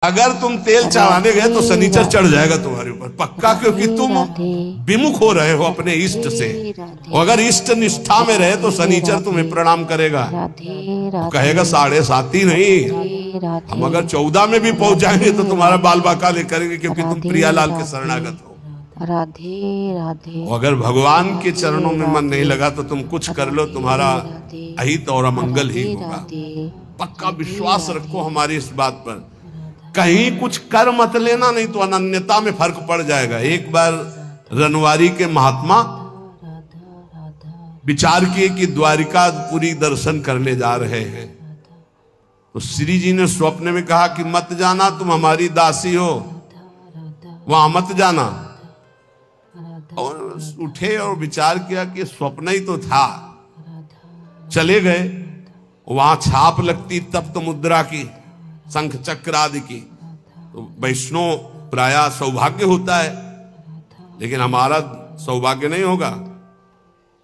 अगर तुम तेल चढ़ाने गए तो शनिचर चढ़ जाएगा तुम्हारे ऊपर पक्का, क्योंकि तुम विमुख हो रहे हो अपने इष्ट से। और अगर इष्ट निष्ठा में रहे तो शनिचर तुम्हें प्रणाम करेगा, तो कहेगा 7.5 नहीं, हम अगर 14 में भी पहुंच जाएंगे तो तुम्हारा बाल बाका ले करेंगे, क्योंकि तुम प्रियालाल के शरणागत हो। राधे राधे। अगर भगवान के चरणों में मन नहीं लगा तो तुम कुछ कर लो, तुम्हारा अहित और अमंगल ही होगा। पक्का विश्वास रखो हमारी इस बात पर। कहीं कुछ कर मत लेना, नहीं तो अनन्यता में फर्क पड़ जाएगा। एक बार रनवारी के महात्मा विचार किए कि द्वारिकापुरी दर्शन करने जा रहे हैं, तो श्री जी ने स्वप्न में कहा कि मत जाना, तुम हमारी दासी हो, वहां मत जाना। और उठे और विचार किया कि स्वप्न ही तो था। चले गए, वहां छाप लगती तप्त मुद्रा की, शंख चक्र आदि की। तो वैष्णव प्राय सौभाग्य होता है, लेकिन हमारा सौभाग्य नहीं होगा।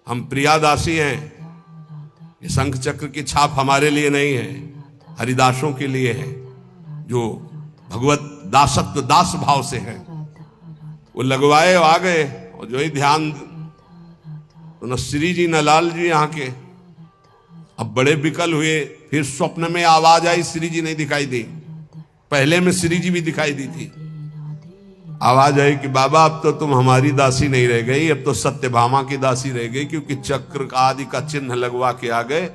हम प्रियादासी हैं, ये शंख चक्र की छाप हमारे लिए नहीं है, हरिदासों के लिए है, जो भगवत दासत्व दास भाव से है। वो लगवाए आ गए, और जो ही ध्यान, तो न श्री जी न लाल जी यहाँ के। अब बड़े विकल हुए, फिर स्वप्न में आवाज आई, श्री जी नहीं दिखाई दी। पहले में श्री जी भी दिखाई दी थी। आवाज आई कि बाबा अब तो तुम हमारी दासी नहीं रह गई, अब तो सत्यभामा की दासी रह गई, क्योंकि चक्र आदि का चिन्ह लगवा के आ गए,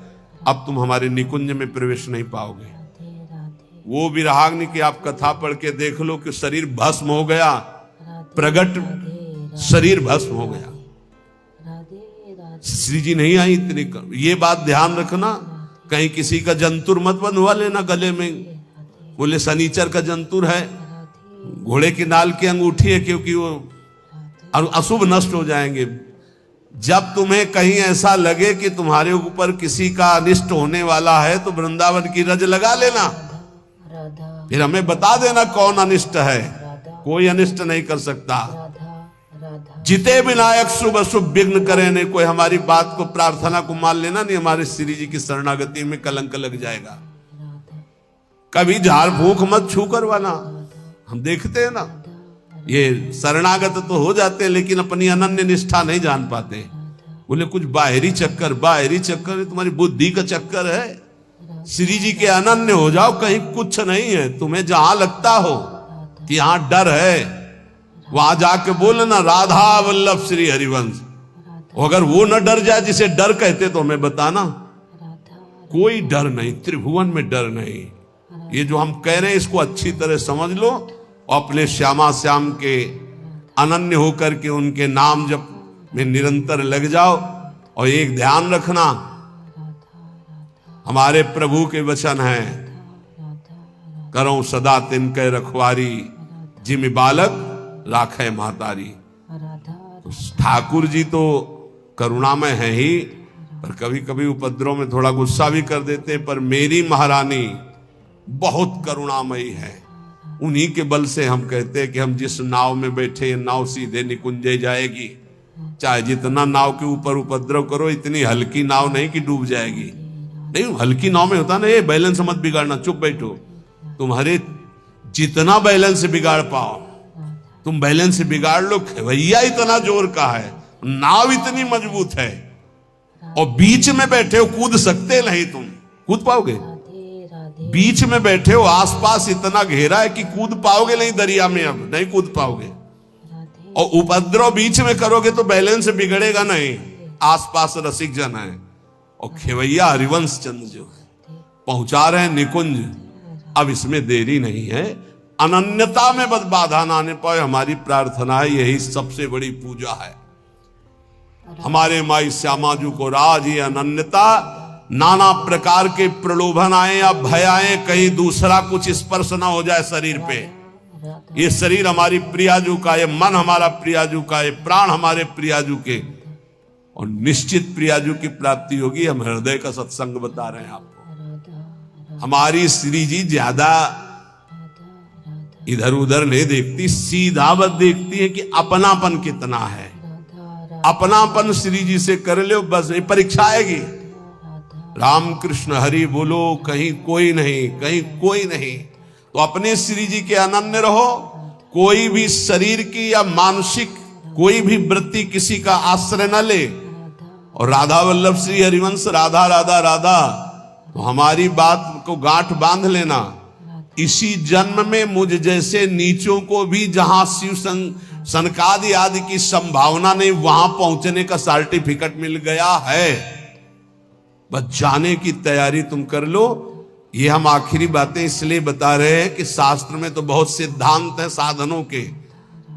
अब तुम हमारे निकुंज में प्रवेश नहीं पाओगे। वो विराग्नि की आप कथा पढ़ के देख लो कि शरीर भस्म हो गया, प्रगट शरीर भस्म हो गया। श्री जी नहीं आई इतनी। ये बात ध्यान रखना, कहीं किसी का जंतुर मत बंधवा लेना गले में। बोले शनिचर का जंतुर है, घोड़े की नाल की अंगूठी है, क्योंकि वो अशुभ नष्ट हो जाएंगे। जब तुम्हें कहीं ऐसा लगे कि तुम्हारे ऊपर किसी का अनिष्ट होने वाला है, तो वृंदावन की रज लगा लेना, फिर हमें बता देना कौन अनिष्ट है। कोई अनिष्ट नहीं कर सकता। जिते विनायक शुभ अशुभ विघ्न करे नहीं। कोई हमारी बात को, प्रार्थना को मान लेना नहीं, हमारे श्री जी की शरणागति में कलंक लग जाएगा। कभी झाड़ फूंक मत छू करवाना। हम देखते हैं ना, ये शरणागत तो हो जाते हैं, लेकिन अपनी अनन्य निष्ठा नहीं जान पाते। बोले कुछ बाहरी चक्कर, बाहरी चक्कर है, तुम्हारी बुद्धि का चक्कर है। श्री जी के अनन्य हो जाओ, कहीं कुछ नहीं है। तुम्हें जहां लगता हो कि यहां डर है, वहां जाके बोलना राधा वल्लभ श्री हरिवंश। अगर वो न डर जाए जिसे डर कहते, तो हमें बताना। कोई डर नहीं, त्रिभुवन में डर नहीं। ये जो हम कह रहे हैं, इसको अच्छी तरह समझ लो, और अपने श्यामा श्याम के अनन्य होकर के उनके नाम जप में निरंतर लग जाओ। और एक ध्यान रखना, हमारे प्रभु के वचन हैं, करो सदा तिनके रखवारी, जिमि बालक राखे महतारी। तो ठाकुर जी तो करुणामय है ही, पर कभी कभी उपद्रव में थोड़ा गुस्सा भी कर देते हैं। पर मेरी महारानी बहुत करुणामयी है। उन्हीं के बल से हम कहते हैं कि हम जिस नाव में बैठे, ये नाव सीधे निकुंजे जाएगी। चाहे जितना नाव के ऊपर उपद्रव करो, इतनी हल्की नाव नहीं कि डूब जाएगी। नहीं, हल्की नाव में होता ना, ये बैलेंस मत बिगाड़ना, चुप बैठो। तुम्हारे जितना बैलेंस बिगाड़ पाओ तुम बैलेंस बिगाड़ लो। खवैया इतना जोर का है, नाव इतनी मजबूत है, और बीच में बैठे हो, कूद सकते नहीं। तुम कूद पाओगे? बीच में बैठे हो, आसपास इतना घेरा है कि कूद पाओगे नहीं, दरिया में अब नहीं कूद पाओगे। और उपद्रव बीच में करोगे तो बैलेंस बिगड़ेगा नहीं। आसपास रसिक जन है, और खेवैया हरिवंश चंद्र जो पहुंचा रहे हैं निकुंज। अब इसमें देरी नहीं है। अनन्यता में बस बाधा ना आने पाए, हमारी प्रार्थना है। यही सबसे बड़ी पूजा है। हमारे माई श्यामा जी को राज ये अनन्यता, नाना प्रकार के प्रलोभन आए या भय आए, कहीं दूसरा कुछ स्पर्श ना हो जाए शरीर पे। ये शरीर हमारी प्रियाजू का, ये मन हमारा प्रियाजू का, ये प्राण हमारे प्रियाजू के, और निश्चित प्रियाजू की प्राप्ति होगी। हम हृदय का सत्संग बता रहे हैं आपको। हमारी श्री जी ज्यादा इधर उधर नहीं देखती, सीधा बस देखती है कि अपनापन कितना है। अपनापन श्री जी से कर लो, बस ये परीक्षा आएगी। राम कृष्ण हरि बोलो, कहीं कोई नहीं, कहीं कोई नहीं। तो अपने श्री जी के अनन्य रहो। कोई भी शरीर की या मानसिक कोई भी वृत्ति किसी का आश्रय न ले। और राधा वल्लभ श्री हरिवंश राधा राधा राधा, तो हमारी बात को गांठ बांध लेना। इसी जन्म में मुझ जैसे नीचों को भी जहां शिव सनकादि आदि की संभावना नहीं, वहां पहुंचने का सर्टिफिकेट मिल गया है। बस जाने की तैयारी तुम कर लो। ये हम आखिरी बातें इसलिए बता रहे हैं कि शास्त्र में तो बहुत सिद्धांत है साधनों के।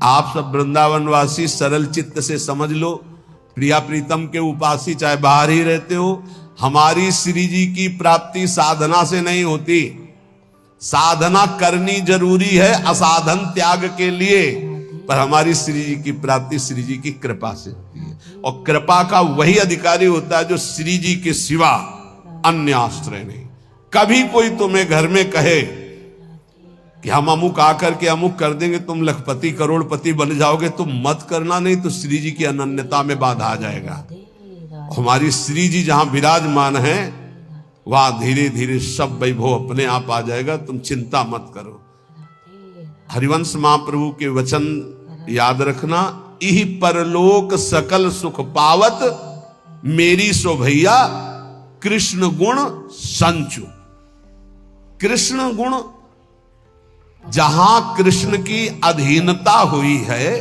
आप सब वृंदावनवासी सरल चित्त से समझ लो। प्रिया प्रीतम के उपासी चाहे बाहर ही रहते हो, हमारी श्री जी की प्राप्ति साधना से नहीं होती। साधना करनी जरूरी है असाधन त्याग के लिए, पर हमारी श्री जी की प्राप्ति श्री जी की कृपा से होती है। और कृपा का वही अधिकारी होता है जो श्री जी के सिवा अन्य आश्रय नहीं। कभी कोई तुम्हें घर में कहे कि हम अमुक आकर के अमुक कर देंगे, तुम लखपति करोड़पति बन जाओगे, तुम मत करना, नहीं तो श्री जी की अनन्यता में बाधा आ जाएगा। हमारी श्री जी जहां विराजमान है वहां धीरे धीरे सब वैभव अपने आप आ जाएगा, तुम चिंता मत करो। हरिवंश महाप्रभु के वचन याद रखना, इहि परलोक सकल सुख पावत, मेरी सो भैया कृष्ण गुण संचु। कृष्ण गुण, जहां कृष्ण की अधीनता हुई है,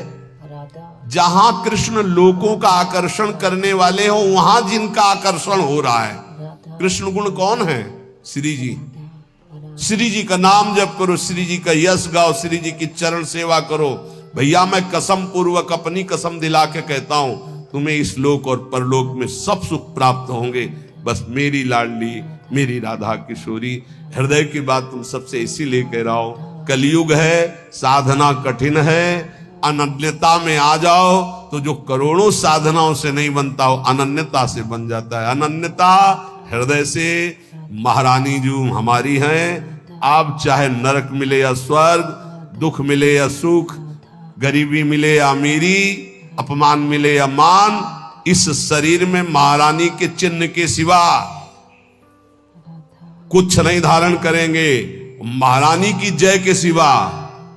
जहां कृष्ण लोगों का आकर्षण करने वाले हो, वहां जिनका आकर्षण हो रहा है। कृष्ण गुण कौन है? श्री जी। श्री जी का नाम जप करो, श्री जी का यश गाओ, श्री जी की चरण सेवा करो। भैया मैं कसम पूर्वक अपनी कसम दिला के कहता हूं, तुम्हें इस लोक और परलोक में सब सुख प्राप्त होंगे। बस मेरी लाडली मेरी राधा किशोरी, हृदय की बात तुम सबसे इसीलिए कह रहा हूं। कलयुग है, साधना कठिन है, अनन्यता में आ जाओ तो जो करोड़ों साधनाओं से नहीं बनता हो अनन्यता से बन जाता है। अनन्यता हृदय से। महारानी जो हमारी हैं, आप चाहे नरक मिले या स्वर्ग, दुख मिले या सुख, गरीबी मिले या अमीरी, अपमान मिले या मान, इस शरीर में महारानी के चिन्ह के सिवा कुछ नहीं धारण करेंगे। महारानी की जय के सिवा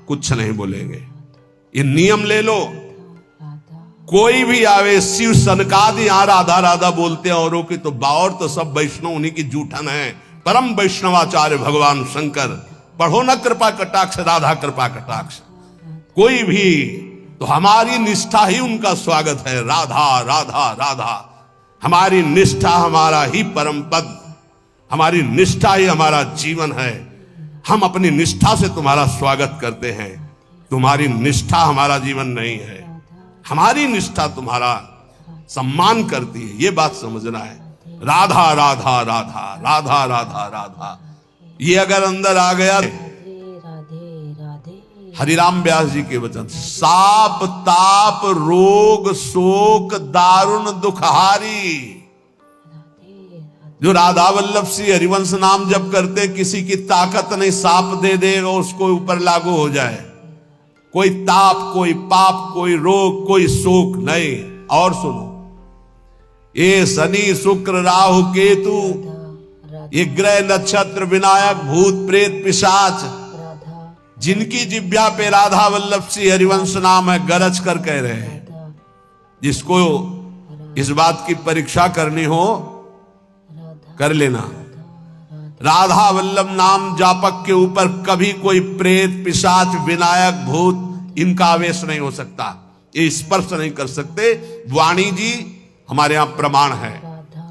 कुछ नहीं बोलेंगे। ये नियम ले लो। कोई भी आवे, शिव सनकादि यहां राधा राधा बोलते हैं औरों की, तो बावर तो सब वैष्णव उन्हीं की जूठन है। परम वैष्णवाचार्य भगवान शंकर, पढ़ो न कृपा कटाक्ष, राधा कृपा कटाक्ष। कोई भी तो हमारी निष्ठा ही उनका स्वागत है। राधा राधा राधा, हमारी निष्ठा हमारा ही परम पद, हमारी निष्ठा ही हमारा जीवन है। हम अपनी निष्ठा से तुम्हारा स्वागत करते हैं, तुम्हारी निष्ठा हमारा जीवन नहीं है। हमारी निष्ठा तुम्हारा सम्मान करती है, ये बात समझना है। राधा राधा राधा राधा राधा राधा, ये अगर अंदर आ गया, हरिराम व्यास जी के वचन, साप ताप रोग शोक दारुण दुखहारी। जो राधा वल्लभ श्री हरिवंश नाम जप करते, किसी की ताकत नहीं साप दे देगा उसको ऊपर लागू हो जाए। कोई ताप, कोई पाप, कोई रोग, कोई शोक नहीं। और सुनो, ये शनि शुक्र राहु केतु, ये ग्रह नक्षत्र विनायक भूत प्रेत पिशाच, जिनकी जिब्या पे राधा वल्लभ श्री हरिवंश नाम है, गरज कर कह रहे हैं। जिसको इस बात की परीक्षा करनी हो कर लेना। राधा वल्लभ नाम जापक के ऊपर कभी कोई प्रेत पिशाच विनायक भूत इनका आवेश नहीं हो सकता, ये स्पर्श नहीं कर सकते। वाणी जी हमारे यहां प्रमाण है।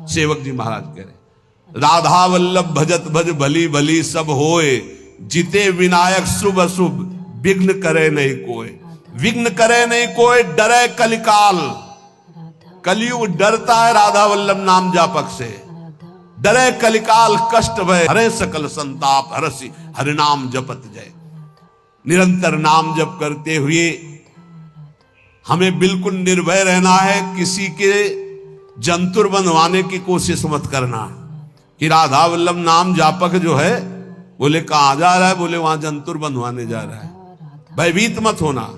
सेवक जी महाराज कह रहे, राधा वल्लभ भजत भज भली भली सब होए, जिते विनायक शुभ अशुभ विघ्न करे नहीं कोई। विघ्न करे नहीं कोई, डरे कलिकाल। कलयुग डरता है राधा वल्लभ नाम जापक से। डरे कलिकाल कष्ट भय, हरे सकल संताप हरसि हरिनाम जपत जय। निरंतर नाम जप करते हुए हमें बिल्कुल निर्भय रहना है। किसी के जंतुर बनवाने की कोशिश मत करना कि राधा वल्लभ नाम जापक जो है, बोले कहां जा रहा है, बोले वहां जंतुर बनवाने जा रहा है। भयभीत मत होना।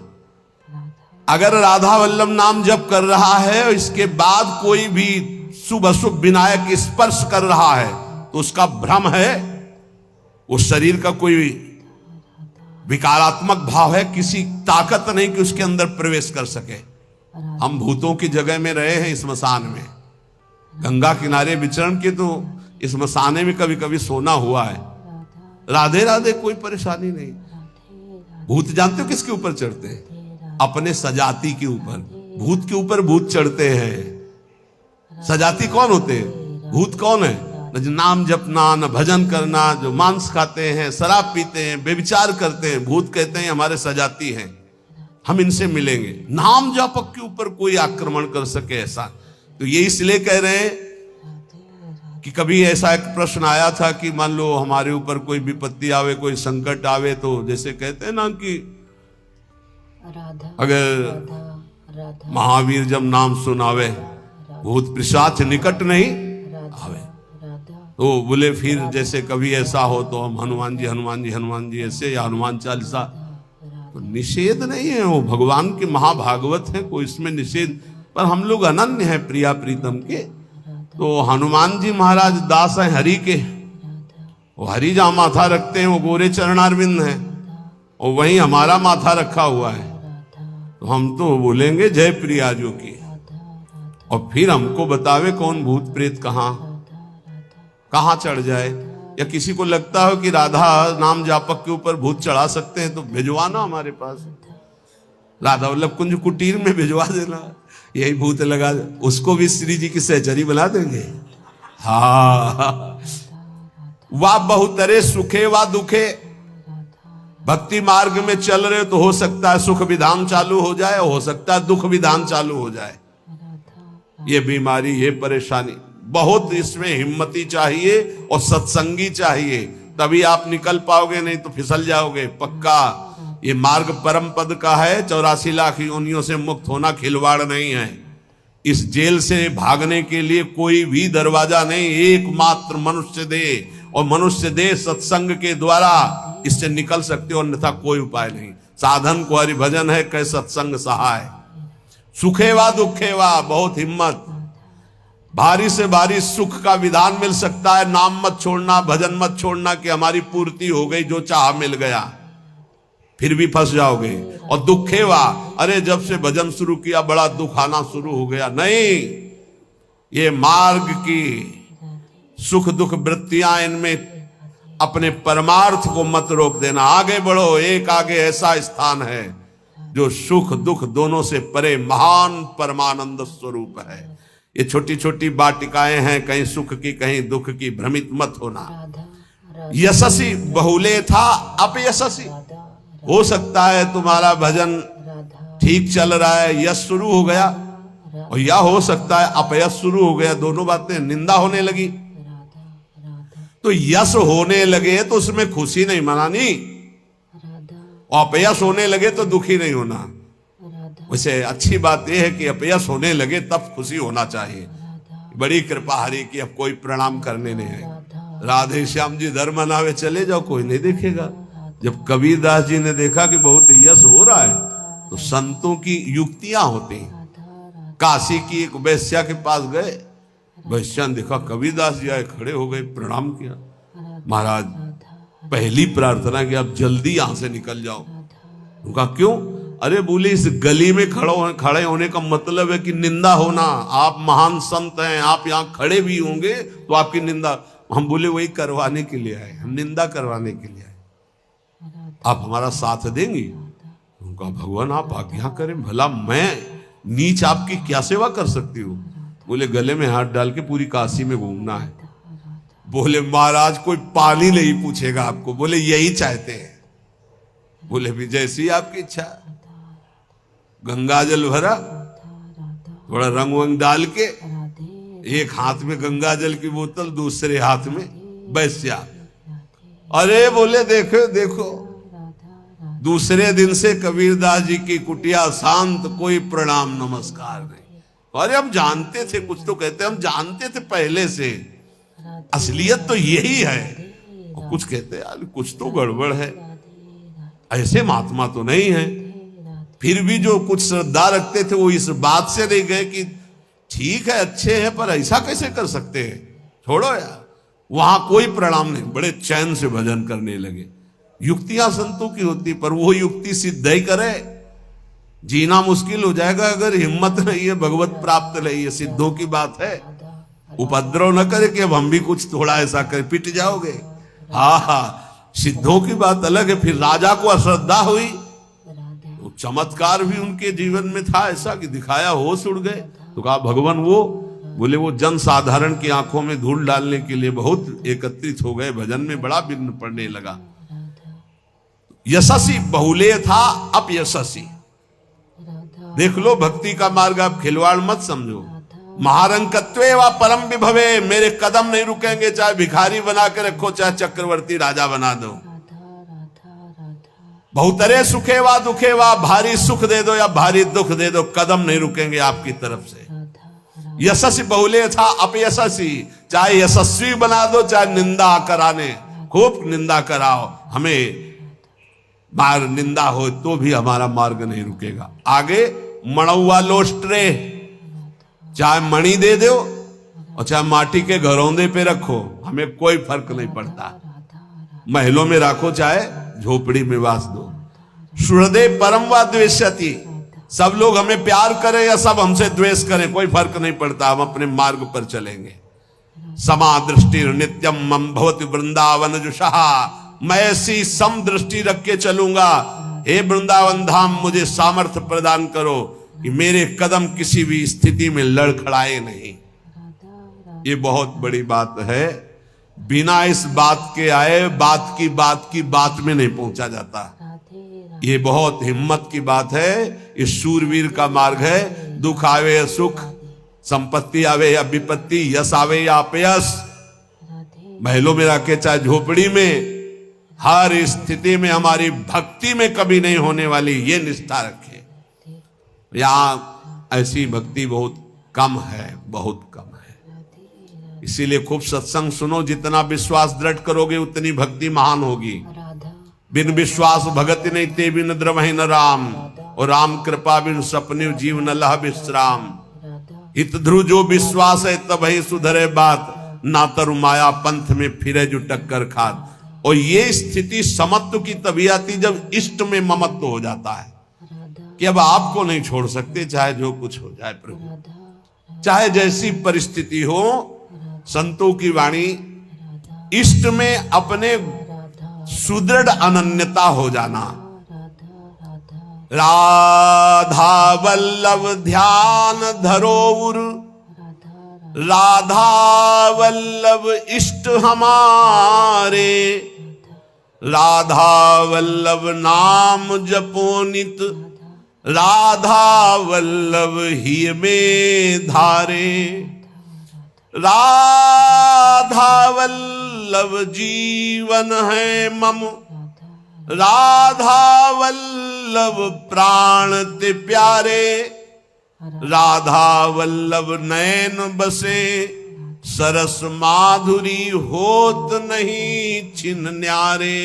अगर राधा वल्लभ नाम जप कर रहा है और इसके बाद कोई भी शुभ अशुभ विनायक स्पर्श कर रहा है, तो उसका भ्रम है, उस शरीर का कोई विकारात्मक भाव है, किसी ताकत नहीं कि उसके अंदर प्रवेश कर सके। हम भूतों की जगह में रहे हैं स्मशान में, गंगा किनारे विचरण के, तो स्मशाने में कभी कभी सोना हुआ है। राधे राधे, कोई परेशानी नहीं। भूत जानते हो किसके ऊपर चढ़ते हैं? अपने सजाती के ऊपर। भूत के ऊपर भूत चढ़ते हैं। सजाती कौन होते हैं? भूत कौन है? न नाम जपना, न भजन करना, जो मांस खाते हैं, शराब पीते हैं, बेविचार करते हैं, भूत कहते हैं हमारे सजाती हैं, हम इनसे मिलेंगे। नाम जापक के ऊपर कोई आक्रमण कर सके ऐसा, तो ये इसलिए कह रहे हैं कि कभी ऐसा एक प्रश्न आया था कि मान लो हमारे ऊपर कोई विपत्ति आवे, कोई संकट आवे, तो जैसे कहते हैं ना कि अगर महावीर जब नाम सुनावे भूत पिशाच निकट नहीं आवे, तो बोले फिर जैसे कभी ऐसा हो तो हम हनुमान जी हनुमान जी हनुमान जी ऐसे, या हनुमान चालीसा, तो निषेध नहीं है, वो भगवान के महाभागवत है, कोई इसमें निषेध, पर हम लोग अनन्य है प्रिया प्रीतम के। तो हनुमान जी महाराज दास हैं हरि के, वो हरि जहाँ माथा रखते हैं वो गोरे चरणारविंद हैं, और वहीं हमारा माथा रखा हुआ है, तो हम तो बोलेंगे जय प्रिया जो की। और फिर हमको बतावे कौन भूत प्रेत कहाँ चढ़ जाए, या किसी को लगता हो कि राधा नाम जापक के ऊपर भूत चढ़ा सकते हैं तो भिजवाना हमारे पास, राधा वल्लभ कुंज कुटीर में भिजवा देना, यही भूत लगा, उसको भी श्री जी की सहचरी बना देंगे। हाँ, वाह बहुतरे सुखे वा दुखे, भक्ति मार्ग में चल रहे तो हो सकता है सुख विधान चालू हो जाए, हो सकता है दुख विधान चालू हो जाए। ये बीमारी, ये परेशानी, बहुत इसमें हिम्मती चाहिए और सत्संगी चाहिए, तभी आप निकल पाओगे, नहीं तो फिसल जाओगे पक्का। ये मार्ग परम पद का है, 84 लाख योनियों से मुक्त होना खिलवाड़ नहीं है। इस जेल से भागने के लिए कोई भी दरवाजा नहीं, एकमात्र मनुष्य दे, और मनुष्य दे सत्संग के द्वारा इससे निकल सकते हो, अन्यथा कोई उपाय नहीं। साधन को हरि भजन है, कह सत्संग सहाय, सुखे वा दुखे वा, बहुत हिम्मत। भारी से भारी सुख का विधान मिल सकता है, नाम मत छोड़ना, भजन मत छोड़ना कि हमारी पूर्ति हो गई, जो चाह मिल गया, फिर भी फंस जाओगे। और दुखे वा, अरे जब से भजन शुरू किया बड़ा दुख आना शुरू हो गया, नहीं, ये मार्ग की सुख दुख वृत्तियां, इनमें अपने परमार्थ को मत रोक देना, आगे बढ़ो। एक आगे ऐसा स्थान है जो सुख दुख दोनों से परे महान परमानंद स्वरूप है। ये छोटी छोटी वाटिकाएं हैं, कहीं सुख की कहीं दुख की, भ्रमित मत होना। यशस्वी बहुले था अपयशस्वी, हो सकता है तुम्हारा भजन ठीक चल रहा है, यश शुरू हो गया, और या हो सकता है अपयश शुरू हो गया, दोनों बातें, निंदा होने लगी। तो यश होने लगे तो उसमें खुशी नहीं मनानी, और अपयश होने लगे तो दुखी नहीं होना। वैसे अच्छी बात यह है कि अपयश होने लगे तब खुशी होना चाहिए। बड़ी कृपा हरि की, अब कोई प्रणाम करने नहीं है। राधे श्याम जी धर्म मनावे चले जाओ, कोई नहीं देखेगा। जब कबीरदास जी ने देखा कि बहुत यश हो रहा है, तो संतों की युक्तियां होती हैं। काशी की एक वैश्या के पास गए, वैश्या ने देखा कबीरदास जी आए, खड़े हो गए, प्रणाम किया। महाराज पहली प्रार्थना कि आप जल्दी यहां से निकल जाओ। उनका क्यों? अरे बोले इस गली में खड़े होने का मतलब है कि निंदा होना, आप महान संत हैं, आप यहाँ खड़े भी होंगे तो आपकी निंदा। हम बोले वही करवाने के लिए आए, हम निंदा करवाने के लिए आए, आप हमारा साथ देंगी? उनका भगवान आप आज्ञा करें, भला मैं नीच आपकी क्या सेवा कर सकती हूँ? बोले गले में हाथ डाल के पूरी काशी में घूमना है। बोले महाराज कोई पानी नहीं पूछेगा आपको, बोले यही चाहते हैं। बोले भी जैसी आपकी इच्छा। गंगा जल भरा, थोड़ा रंग वंग डाल के, एक हाथ में गंगा जल की बोतल, दूसरे हाथ में वैश्या। अरे बोले देखो देखो, दूसरे दिन से कबीरदास जी की कुटिया शांत, कोई प्रणाम नमस्कार नहीं। अरे हम जानते थे, कुछ तो कहते हम जानते थे पहले से, असलियत तो यही है। और कुछ कहते यार कुछ तो गड़बड़ है, ऐसे महात्मा तो नहीं है। फिर भी जो कुछ श्रद्धा रखते थे वो इस बात से नहीं गए कि ठीक है अच्छे हैं, पर ऐसा कैसे कर सकते हैं, छोड़ो यार। वहां कोई प्रणाम नहीं, बड़े चैन से भजन करने लगे। युक्तियां संतों की होती, पर वो युक्ति सिद्ध ही करे, जीना मुश्किल हो जाएगा अगर हिम्मत नहीं है, भगवत प्राप्त नहीं है। सिद्धों की बात है, उपद्रव न करे कि अब हम भी कुछ थोड़ा ऐसा कर पिट जाओगे। हाँ हाँ, सिद्धों की बात अलग है। फिर राजा को अश्रद्धा हुई, तो चमत्कार भी उनके जीवन में था ऐसा कि दिखाया, होश उड़ गए। तो कहा भगवान वो, बोले वो जन साधारण की आंखों में धूल डालने के लिए बहुत एकत्रित हो गए, भजन में बड़ा विघ्न पड़ने लगा। यशस्वी बहुले था अपयशस्वी। देख लो भक्ति का मार्ग, आप खिलवाड़ मत समझो। महारंकत्वे व परम विभवे, मेरे कदम नहीं रुकेंगे, चाहे भिखारी बना के रखो, चाहे चक्रवर्ती राजा बना दो। बहुतरे सुखे वा दुखे वा, भारी सुख दे दो या भारी दुख दे दो, कदम नहीं रुकेंगे आपकी तरफ से। यशस्वी बहुले था अपयशस्वी, चाहे यशस्वी बना दो, चाहे निंदा कराने, खूब निंदा कराओ, हमें मार निंदा हो तो भी हमारा मार्ग नहीं रुकेगा। आगे मणौवा लोस्ट्रे, चाहे मणि दे दो और चाहे माटी के घरौंदे पे रखो, हमें कोई फर्क नहीं पड़ता। महलों में रखो चाहे झोपड़ी में वास दो। सुहृदय परम व द्वेष्यति, सब लोग हमें प्यार करें या सब हमसे द्वेष करें, कोई फर्क नहीं पड़ता, हम अपने मार्ग पर चलेंगे। समा दृष्टि नित्यम मम भवति वृंदावन जुषहा, मैं ऐसी सम दृष्टि रख के चलूंगा। हे वृंदावन धाम, मुझे सामर्थ्य प्रदान करो कि मेरे कदम किसी भी स्थिति में लड़खड़ाए नहीं। ये बहुत बड़ी बात है। बिना इस बात के आए बात की बात में नहीं पहुंचा जाता। ये बहुत हिम्मत की बात है। इस शूरवीर का मार्ग है। दुख आवे या सुख, संपत्ति आवे या विपत्ति, यश आवे या अपयश, महलों में रखे चाहे झोपड़ी में, हर स्थिति में हमारी भक्ति में कभी नहीं होने वाली ये निष्ठा रखे। यहाँ ऐसी भक्ति बहुत कम है, बहुत कम है। इसीलिए खूब सत्संग सुनो, जितना विश्वास दृढ़ करोगे उतनी भक्ति महान होगी। बिन विश्वास भगति नहीं ते बिन द्रवहि न राम, और राम कृपा बिन सपने जीव न लह विश्राम। हित ध्रुव जो विश्वास है तब ही सुधरे बात, ना तरु माया पंथ में फिरे जो टक्कर खात। और ये स्थिति समत्व की तभी आती जब इष्ट में ममत्व हो जाता है कि अब आपको नहीं छोड़ सकते, चाहे जो कुछ हो जाए प्रभु, चाहे जैसी परिस्थिति हो। संतों की वाणी, इष्ट में अपने सुदृढ़ अनन्यता हो जाना। राधा वल्लभ ध्यान धरोउर, राधा वल्लभ इष्ट हमारे, राधा वल्लभ नाम जपो नित, राधा वल्लभ ही में धारे। राधा वल्लभ जीवन है मम, राधा वल्लभ प्राण ते प्यारे, राधा वल्लभ नयन बसे, सरस माधुरी होत नहीं छिन न्यारे।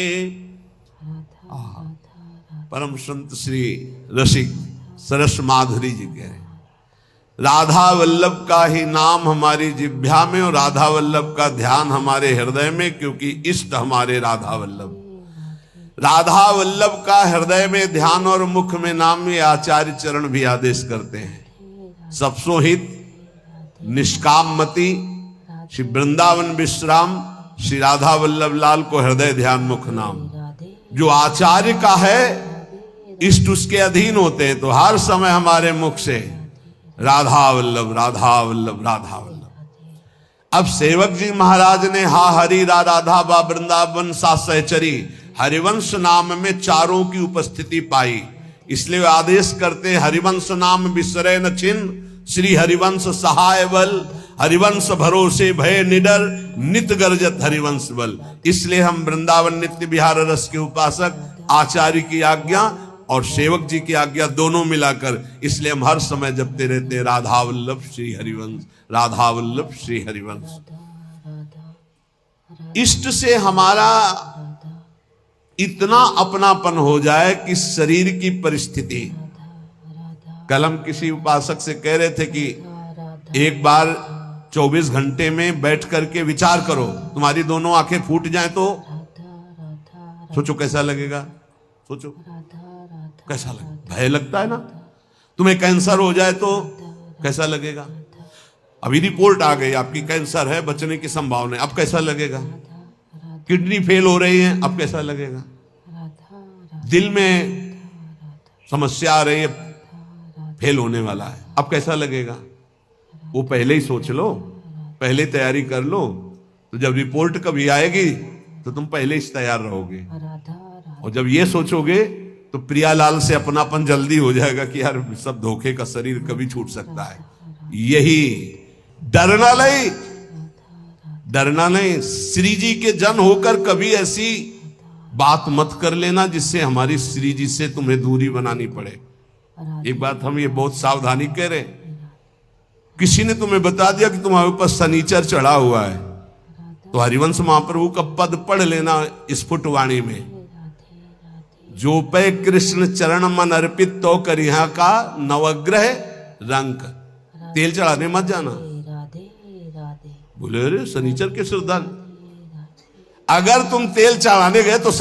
परम संत श्री रसिक सरस माधुरी जी कह रहे, राधा वल्लभ का ही नाम हमारी जिह्वा में और राधा वल्लभ का ध्यान हमारे हृदय में, क्योंकि इष्ट हमारे राधा वल्लभ। राधा वल्लभ का हृदय में ध्यान और मुख में नाम, ये आचार्य चरण भी आदेश करते हैं। सबसो हित निष्काम मति श्री वृंदावन विश्राम, श्री राधा वल्लभ लाल को हृदय ध्यान मुख नाम। जो आचार्य का है इष्ट उसके अधीन होते हैं, तो हर समय हमारे मुख से राधा वल्लभ राधा वल्लभ राधा वल्लभ। अब सेवक जी महाराज ने हा हरि राधा बा वृंदावन सा सहचरी, हरिवंश नाम में चारों की उपस्थिति पाई, इसलिए वे आदेश करते हरिवंश नाम विसरे न छिन्न, श्री हरिवंश सहाय बल, हरिवंश भरोसे भय निडर, नित गर्जत हरिवंश बल। इसलिए हम वृंदावन नित्य विहार रस के उपासक, आचार्य की आज्ञा और सेवक जी की आज्ञा दोनों मिलाकर, इसलिए हम हर समय जपते रहते राधा वल्लभ श्री हरिवंश, राधा वल्लभ श्री हरिवंश। इष्ट से हमारा इतना अपनापन हो जाए कि शरीर की परिस्थिति, कल हम किसी उपासक से कह रहे थे कि एक बार 24 घंटे में बैठ करके विचार करो, तुम्हारी दोनों आंखें फूट जाएं तो सोचो कैसा लगेगा, सोचो कैसा लगेगा। भय लगता है ना। तुम्हें कैंसर हो जाए तो कैसा लगेगा। अभी रिपोर्ट आ गई आपकी कैंसर है, बचने की संभावना है, अब कैसा लगेगा। किडनी फेल हो रही है, अब कैसा लगेगा। दिल में समस्या आ रही है, फेल होने वाला है, अब कैसा लगेगा। वो पहले ही सोच लो, पहले तैयारी कर लो, तो जब रिपोर्ट कभी आएगी तो तुम पहले ही तैयार रहोगे। और जब ये सोचोगे तो प्रियालाल से अपनापन जल्दी हो जाएगा कि यार सब धोखे का शरीर कभी छूट सकता है। यही डरना नहीं, डरना नहीं। श्री जी के जन होकर कभी ऐसी बात मत कर लेना जिससे हमारी श्री जी से तुम्हें दूरी बनानी पड़े। एक बात हम ये बहुत सावधानी कह रहे, किसी ने तुम्हें बता दिया कि तुम्हारे ऊपर शनिचर चढ़ा हुआ है, तो हरिवंश महाप्रभु का पद पढ़ लेना स्फुटवाणी में, जो पे कृष्ण चरण मन अर्पित तो करिहा का नवग्रह रंग। तेल चढ़ाने मत जाना। बोले अरे शनिचर के श्रद्धा, अगर तुम तेल चढ़ाने गए तो